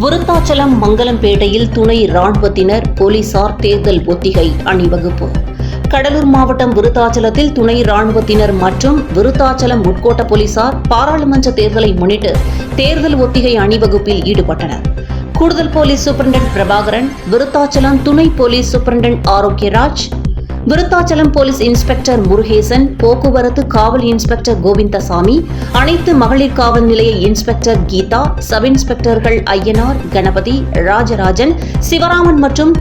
விருத்தாச்சலம் மங்கலம்பேட்டையில் துணை ராணுவத்தினர் போலீசார் தேர்தல் ஒத்திகை அணிவகுப்பு. கடலூர் மாவட்டம் விருத்தாச்சலத்தில் துணை ராணுவத்தினர் மற்றும் விருத்தாச்சலம் உட்கோட்ட போலீசார் பாராளுமன்ற தேர்தலை முன்னிட்டு தேர்தல் ஒத்திகை அணிவகுப்பில் ஈடுபட்டனர். கூடுதல் போலீஸ் சூப்பரண்டன்ட் பிரபாகரன், விருத்தாச்சலம் துணை police superintendent Arokiyaraj, Virudhachalam police inspector Murugesan, போக்குவரத்து காவல் இன்ஸ்பெக்டர் கோவிந்தசாமி, அனைத்து மகளிர் காவல் நிலைய இன்ஸ்பெக்டர் கீதா, சப் இன்ஸ்பெக்டர்கள் ஐயனார், கணபதி, ராஜராஜன், சிவராமன் மற்றும்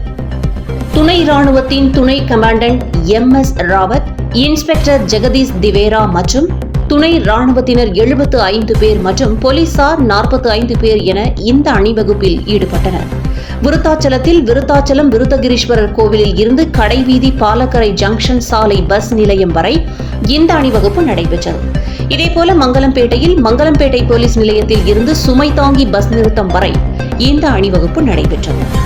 துணை ராணுவத்தின் துணை commandant MS Rawat, inspector Jagdish திவேரா மற்றும் துணை ராணுவத்தினர் 75 பேர் மற்றும் போலீசார் 45 பேர் என இந்த அணிவகுப்பில் ஈடுபட்டனர். விருத்தாச்சலத்தில் விருத்தாச்சலம் விருத்தகிரீஸ்வரர் கோவிலில் இருந்து கடைவீதி பாலக்கரை ஜங்ஷன் சாலை பஸ் நிலையம் வரை இந்த அணிவகுப்பு நடைபெற்றது. இதேபோல மங்கலம்பேட்டையில் மங்கலம்பேட்டை போலீஸ் நிலையத்தில் இருந்து சுமை தாங்கி பஸ் நிறுத்தம் வரை இந்த அணிவகுப்பு நடைபெற்றது.